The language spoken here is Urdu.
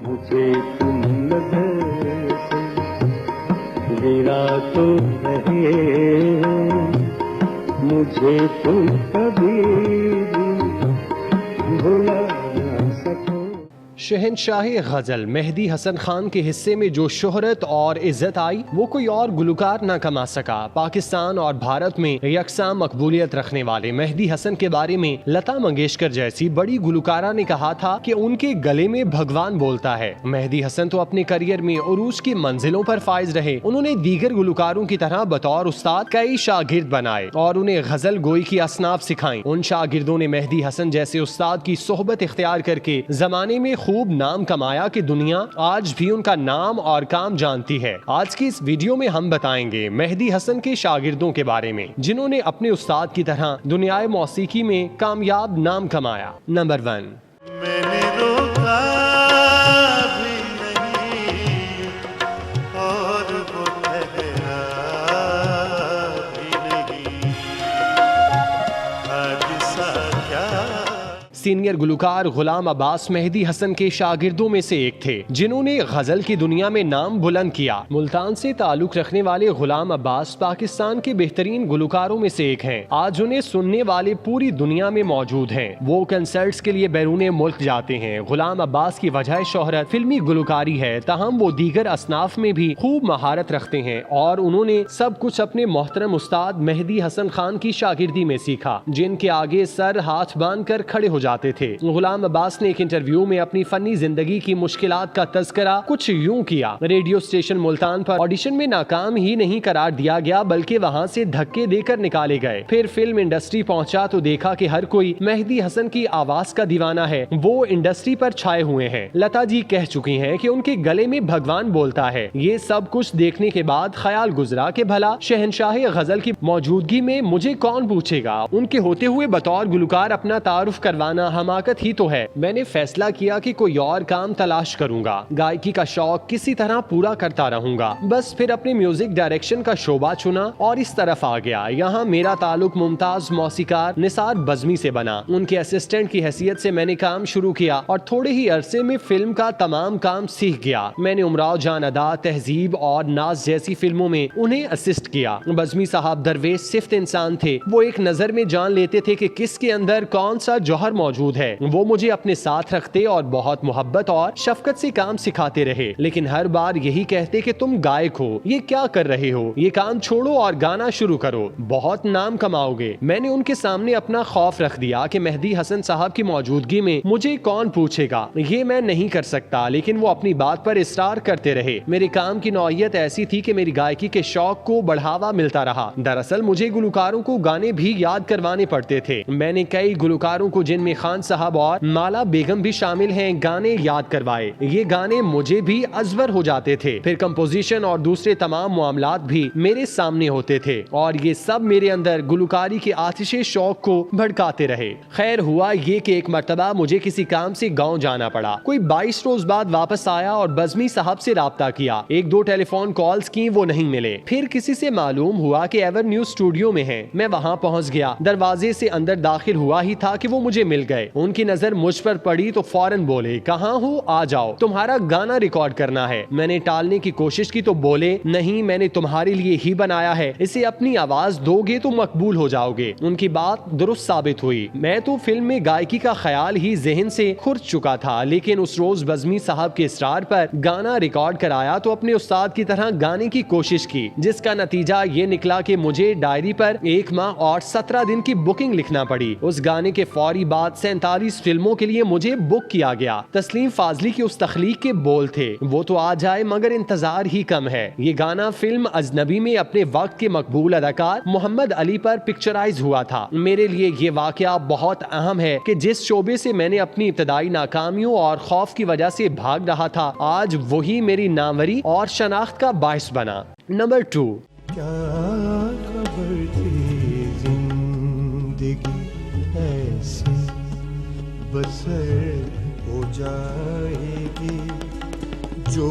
مجھے تم نظر سے گرا تو رہے، مجھے تم کبھی بھی بھلا نہ سکو۔ شہنشاہ غزل مہدی حسن خان کے حصے میں جو شہرت اور عزت آئی وہ کوئی اور گلوکار نہ کما سکا۔ پاکستان اور بھارت میں یکساں مقبولیت رکھنے والے مہدی حسن کے بارے میں لتا منگیشکر جیسی بڑی گلوکارہ نے کہا تھا کہ ان کے گلے میں بھگوان بولتا ہے۔ مہدی حسن تو اپنے کریئر میں عروج کی منزلوں پر فائز رہے۔ انہوں نے دیگر گلوکاروں کی طرح بطور استاد کئی شاگرد بنائے اور انہیں غزل گوئی کی اصناف سکھائیں۔ ان شاگردوں نے مہدی حسن جیسے استاد کی صحبت اختیار کر کے زمانے میں خوب نام کمایا کہ دنیا آج بھی ان کا نام اور کام جانتی ہے۔ آج کی اس ویڈیو میں ہم بتائیں گے مہدی حسن کے شاگردوں کے بارے میں جنہوں نے اپنے استاد کی طرح دنیائے موسیقی میں کامیاب نام کمایا۔ نمبر 1، میں نے روکا بھی نہیں اور وہ ٹھہرا بھی نہیں، حادثہ کیا۔ سینئر گلوکار غلام عباس مہدی حسن کے شاگردوں میں سے ایک تھے جنہوں نے غزل کی دنیا میں نام بلند کیا۔ ملتان سے تعلق رکھنے والے غلام عباس پاکستان کے بہترین گلوکاروں میں سے ایک ہیں۔ آج انہیں سننے والے پوری دنیا میں موجود ہیں۔ وہ کنسرٹس کے لیے بیرون ملک جاتے ہیں۔ غلام عباس کی وجہ شہرت فلمی گلوکاری ہے، تاہم وہ دیگر اصناف میں بھی خوب مہارت رکھتے ہیں اور انہوں نے سب کچھ اپنے محترم استاد مہدی حسن خان کی شاگردی میں سیکھا، جن کے آگے سر ہاتھ باندھ کر کھڑے ہو جاتے تھے۔ غلام عباس نے ایک انٹرویو میں اپنی فنی زندگی کی مشکلات کا تذکرہ کچھ یوں کیا: ریڈیو اسٹیشن ملتان پر آڈیشن میں ناکام ہی نہیں قرار دیا گیا بلکہ وہاں سے دھکے دے کر نکالے گئے۔ پھر فلم انڈسٹری پہنچا تو دیکھا کہ ہر کوئی مہدی حسن کی آواز کا دیوانہ ہے، وہ انڈسٹری پر چھائے ہوئے ہیں۔ لتا جی کہہ چکی ہیں کہ ان کے گلے میں بھگوان بولتا ہے۔ یہ سب کچھ دیکھنے کے بعد خیال گزرا کہ بھلا شہنشاہ غزل کی موجودگی میں مجھے کون پوچھے گا؟ ان کے ہوتے ہوئے بطور گلوکار اپنا تعارف کروانا حماقت ہی تو ہے۔ میں نے فیصلہ کیا کہ کوئی اور کام تلاش کروں گا، گائکی کا شوق کسی طرح پورا کرتا رہوں گا۔ بس پھر اپنے میوزک ڈائریکشن کا شعبہ چنا اور اس طرف آ گیا۔ یہاں میرا تعلق ممتاز موسیقار نثار بزمی سے بنا۔ ان کے اسسٹنٹ کی حیثیت سے میں نے کام شروع کیا اور تھوڑے ہی عرصے میں فلم کا تمام کام سیکھ گیا۔ میں نے امراؤ جان ادا، تہذیب اور ناز جیسی فلموں میں انہیں اسسٹ کیا۔ بزمی صاحب درویش صفت انسان تھے۔ وہ ایک نظر میں جان لیتے تھے کہ کس کے اندر کون سا جوہر موجود ہے۔ وہ مجھے اپنے ساتھ رکھتے اور بہت محبت اور شفقت سے کام سکھاتے رہے، لیکن ہر بار یہی کہتے کہ تم گائک ہو، یہ کیا کر رہے ہو؟ یہ کام چھوڑو اور گانا شروع کرو، بہت نام کماؤ گے۔ میں نے ان کے سامنے اپنا خوف رکھ دیا کہ مہدی حسن صاحب کی موجودگی میں مجھے کون پوچھے گا، یہ میں نہیں کر سکتا، لیکن وہ اپنی بات پر اصرار کرتے رہے۔ میرے کام کی نوعیت ایسی تھی کہ میری گائکی کے شوق کو بڑھاوا ملتا رہا۔ دراصل مجھے گلوکاروں کو گانے بھی یاد کروانے پڑتے تھے۔ میں نے کئی گلوکاروں کو، جن میں خان صاحب اور مالا بیگم بھی شامل ہیں، گانے یاد کروائے۔ یہ گانے مجھے بھی ازور ہو جاتے تھے۔ پھر کمپوزیشن اور دوسرے تمام معاملات بھی میرے سامنے ہوتے تھے اور یہ سب میرے اندر گلوکاری کے آتش شوق کو بھڑکاتے رہے۔ خیر ہوا یہ کہ ایک مرتبہ مجھے کسی کام سے گاؤں جانا پڑا۔ کوئی 22 روز بعد واپس آیا اور بزمی صاحب سے رابطہ کیا۔ ایک دو ٹیلی فون کالز کی، وہ نہیں ملے۔ پھر کسی سے معلوم ہوا کہ ایور نیو اسٹوڈیو میں ہیں۔ میں وہاں پہنچ گیا۔ دروازے سے اندر داخل ہوا ہی تھا کہ وہ مجھے مل گئے۔ ان کی نظر مجھ پر پڑی تو فوراً بولے، کہاں ہو؟ آ جاؤ، تمہارا گانا ریکارڈ کرنا ہے۔ میں نے ٹالنے کی کوشش کی تو بولے، نہیں، میں نے تمہارے لیے ہی بنایا ہے، اسے اپنی آواز دو گے تو مقبول ہو جاؤ گے۔ ان کی بات درست ثابت ہوئی۔ میں تو فلم میں گائکی کا خیال ہی ذہن سے کھرچ چکا تھا، لیکن اس روز بزمی صاحب کے اصرار پر گانا ریکارڈ کرایا تو اپنے استاد کی طرح گانے کی کوشش کی، جس کا نتیجہ یہ نکلا کہ مجھے ڈائری پر 1 ماہ اور 17 دن کی بکنگ لکھنا پڑی۔ اس گانے کے فوری بعد 47 فلموں کے لیے مجھے بک کیا گیا۔ تسلیم فاضلی کی اس تخلیق کے بول تھے، وہ تو آ جائے مگر انتظار ہی کم ہے۔ یہ گانا فلم اجنبی میں اپنے وقت کے مقبول اداکار محمد علی پر پکچرائز ہوا تھا۔ میرے لیے یہ واقعہ بہت اہم ہے کہ جس شعبے سے میں نے اپنی ابتدائی ناکامیوں اور خوف کی وجہ سے بھاگ رہا تھا، آج وہی میری ناموری اور شناخت کا باعث بنا۔ نمبر 2، کیا خبر تھی زندگی ایسی بسر ہو جائے گی، جو